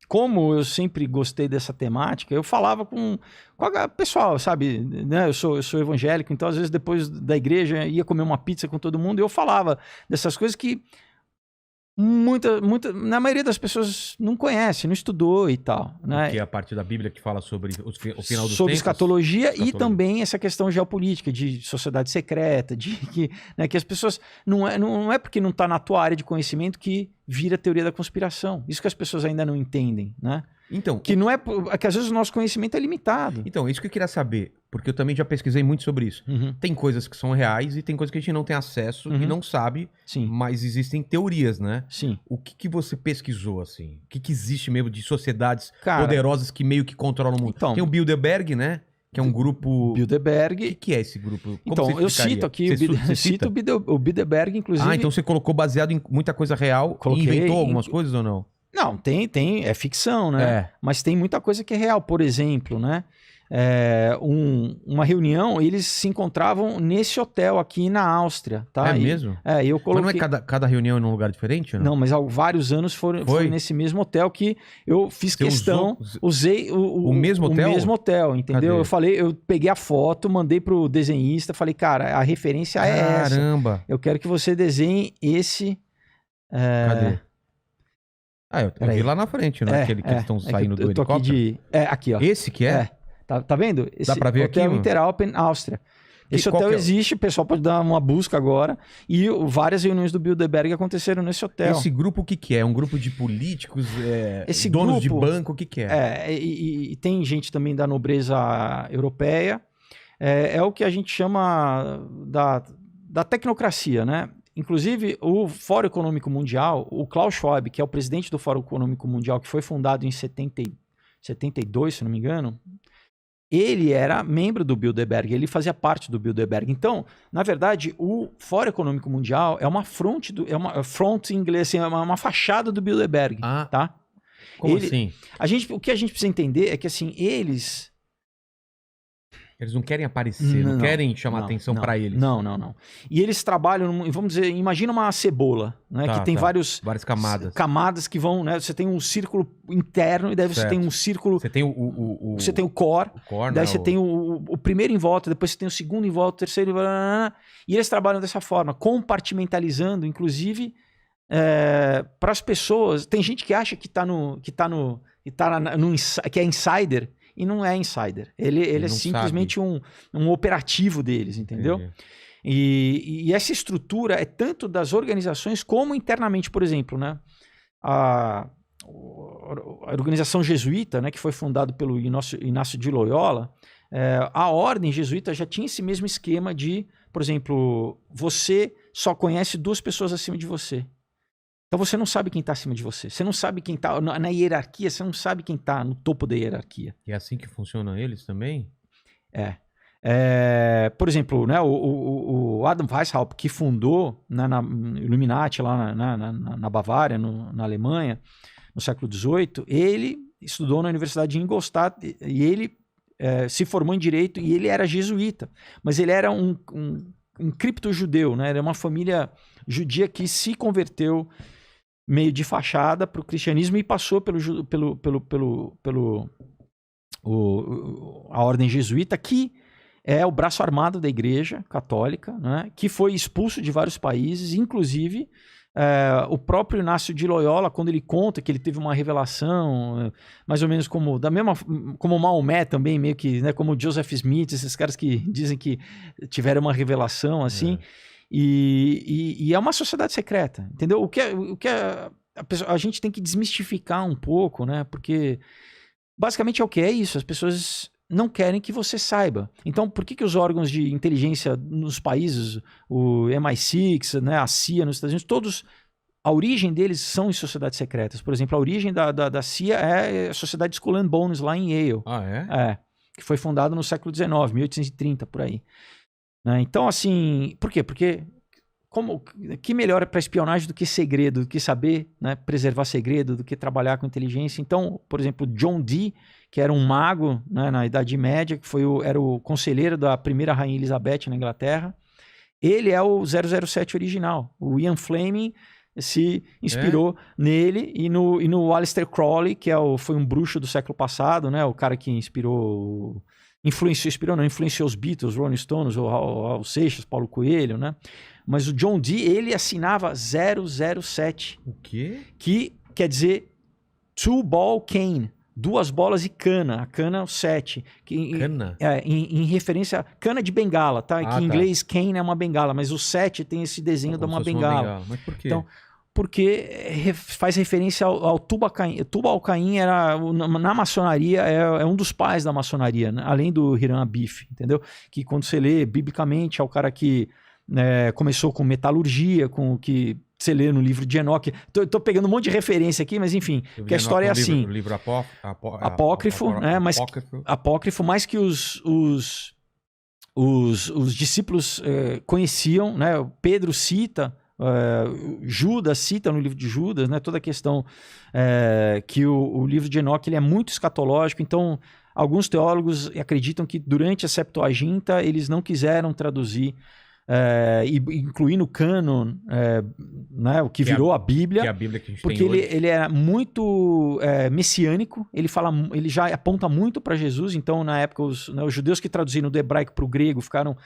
como eu sempre gostei dessa temática, eu falava com a pessoal, sabe? Né? Eu sou evangélico, então às vezes depois da igreja ia comer uma pizza com todo mundo e eu falava dessas coisas que na maioria das pessoas não conhece, não estudou e tal, né? Que é a parte da Bíblia que fala sobre o final dos tempos. Sobre escatologia e também essa questão geopolítica, de sociedade secreta, de que, né, que as pessoas... Não é porque não está na tua área de conhecimento que vira teoria da conspiração. Isso que as pessoas ainda não entendem, né? Então, que não é que às vezes o nosso conhecimento é limitado. Então, isso que eu queria saber, porque eu também já pesquisei muito sobre isso. Tem coisas que são reais e tem coisas que a gente não tem acesso e não sabe, mas existem teorias, né? Sim. O que você pesquisou, assim? O que existe mesmo de sociedades poderosas que meio que controlam o mundo? Então, tem o Bilderberg, né? Que é um grupo... Bilderberg... O que é esse grupo? Como então, eu cito aqui o Bilderberg, inclusive... Ah, então você colocou baseado em muita coisa real e inventou algumas coisas ou não? Não, é ficção, né? Mas tem muita coisa que é real. Por exemplo, né? Uma reunião, eles se encontravam nesse hotel aqui na Áustria, tá? É mesmo? Eu coloquei... Mas não é cada reunião num lugar diferente? Ou não? Não, mas há vários anos foi nesse mesmo hotel que eu fiz questão, usei o mesmo hotel? O mesmo hotel, entendeu? Cadê? Eu peguei a foto, mandei pro desenhista, falei, cara, a referência é essa. Caramba! Eu quero que você desenhe esse... Cadê? Eu vi lá na frente, não é aquele que eles estão saindo do helicóptero? Aqui, ó. Esse que é? Tá vendo? Dá pra ver aqui? Hotel Interalpen, Áustria. Esse hotel existe, o pessoal pode dar uma busca agora. E várias reuniões do Bilderberg aconteceram nesse hotel. Esse grupo o que é? É um grupo de políticos, Esse donos grupo, de banco, o que é? E tem gente também da nobreza europeia. É o que a gente chama da tecnocracia, né? Inclusive, o Fórum Econômico Mundial, o Klaus Schwab, que é o presidente do Fórum Econômico Mundial, que foi fundado em 72, se não me engano, ele era membro do Bilderberg, ele fazia parte do Bilderberg. Então, na verdade, o Fórum Econômico Mundial é uma front em inglês, assim, é uma fachada do Bilderberg, tá? Como assim? O que a gente precisa entender é que, assim, eles não querem aparecer, não querem chamar atenção para eles. Não. E eles trabalham, vamos dizer, imagina uma cebola, né? Que tem várias camadas que vão, né? Você tem um círculo interno e daí você tem um círculo... Você tem você tem o core, daí você tem o primeiro em volta, depois você tem o segundo em volta, o terceiro... E eles trabalham dessa forma, compartimentalizando, inclusive, para as pessoas... Tem gente que acha que é insider... E não é insider. Ele é simplesmente um operativo deles, entendeu? E essa estrutura é tanto das organizações como internamente, por exemplo, né? A organização jesuíta, né, que foi fundada pelo Inácio de Loyola, a ordem jesuíta já tinha esse mesmo esquema de, por exemplo, você só conhece 2 pessoas acima de você. Então você não sabe quem está acima de você. Você não sabe quem está na hierarquia, você não sabe quem está no topo da hierarquia. E é assim que funcionam eles também? Por exemplo, né, o Adam Weishaupt, que fundou, né, na Illuminati lá na Bavária, na Alemanha, no século XVIII, ele estudou na Universidade de Ingolstadt e ele se formou em Direito e ele era jesuíta. Mas ele era um cripto-judeu, né? Era uma família judia que se converteu meio de fachada para o cristianismo e passou a ordem jesuíta, que é o braço armado da Igreja Católica, né, que foi expulso de vários países, inclusive o próprio Inácio de Loyola, quando ele conta que ele teve uma revelação, mais ou menos como Maomé também, meio que, né, como Joseph Smith, esses caras que dizem que tiveram uma revelação, assim... E é uma sociedade secreta, entendeu? O que a gente tem que desmistificar um pouco, né? Porque basicamente é isso, as pessoas não querem que você saiba. Então, por que os órgãos de inteligência nos países, o MI6, né, a CIA nos Estados Unidos, todos, a origem deles são em sociedades secretas. Por exemplo, a origem da CIA é a Sociedade Skull and Bones lá em Yale. Que foi fundada no século XIX, 1830, por aí. Então, assim, por quê? Porque que melhor para espionagem do que segredo, do que saber, né, preservar segredo, do que trabalhar com inteligência. Então, por exemplo, John Dee, que era um mago, né, na Idade Média, que era o conselheiro da primeira rainha Elizabeth na Inglaterra, ele é o 007 original. O Ian Fleming se inspirou nele e no Aleister Crowley, que foi um bruxo do século passado, né? O cara que influenciou os Beatles, Rolling Stones, o Raul Seixas, Paulo Coelho, né? Mas o John Dee, ele assinava 007. O quê? Que quer dizer two ball cane. 2 bolas e cana. A cana é o 7. Cana? Em referência a cana de bengala, tá? Que em inglês cane é uma bengala, mas o 7 tem esse desenho de uma bengala. Mas por quê? Então, porque faz referência ao Tubal-Caim. Tubal-Caim na maçonaria é um dos pais da maçonaria, né? Além do Hiram Abif, entendeu? Que quando você lê biblicamente é o cara que começou com metalurgia, com o que você lê no livro de Enoque. Tô pegando um monte de referência aqui, mas enfim, que a história é assim. O livro apócrifo, né? Mas apócrifo, mais que os discípulos conheciam, né? Pedro cita, Judas cita no livro de Judas, né? Toda a questão que o livro de Enoque ele é muito escatológico, então alguns teólogos acreditam que durante a Septuaginta eles não quiseram traduzir e incluir no cânon né, o que virou a Bíblia, que é a Bíblia que a gente porque tem hoje. ele é muito messiânico, ele já aponta muito para Jesus, então na época os judeus que traduziram do hebraico para o grego ficaram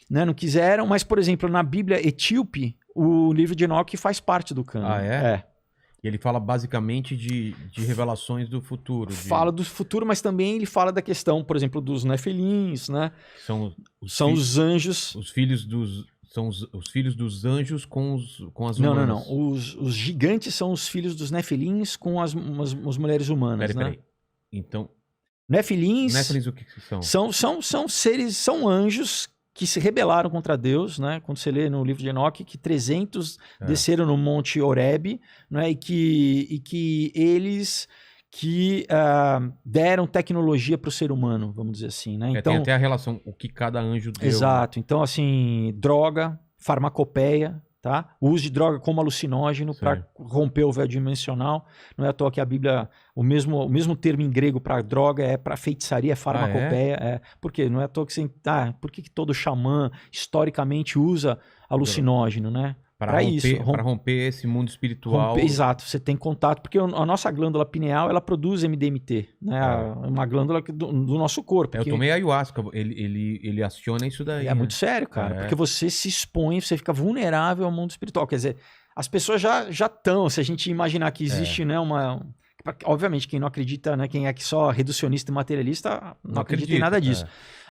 né, não quiseram, mas por exemplo na Bíblia etíope o livro de Enoque faz parte do cânon. E ele fala basicamente de revelações do futuro. Fala do futuro, mas também ele fala da questão, por exemplo, dos nefilins, né? São os anjos. Os filhos dos... São os filhos dos anjos com as humanas. Não. Os gigantes são os filhos dos nefilins com as mulheres humanas, né? Peraí. Então... Nefilins o que são? São seres, são anjos que se rebelaram contra Deus, né? Quando você lê no livro de Enoque que 300 desceram no Monte Horebe, né? E que eles deram tecnologia para o ser humano, vamos dizer assim, né? Então, tem até a relação, o que cada anjo deu. Exato. Então, assim, droga, farmacopeia, tá? O uso de droga como alucinógeno para romper o véu dimensional. Não é à toa que a Bíblia, o mesmo termo em grego para droga é para feitiçaria, farmacopeia. Porque não é à toa que por que todo xamã historicamente usa alucinógeno, né? Para romper esse mundo espiritual. Exato, você tem contato, porque a nossa glândula pineal, ela produz MDMT, né? É uma glândula do nosso corpo. Eu tomei ayahuasca, ele aciona isso daí. É muito sério, cara, porque você se expõe, você fica vulnerável ao mundo espiritual. Quer dizer, as pessoas já estão, se a gente imaginar que existe, né, obviamente, quem não acredita, né, quem é que só reducionista e materialista, não acredita em nada disso.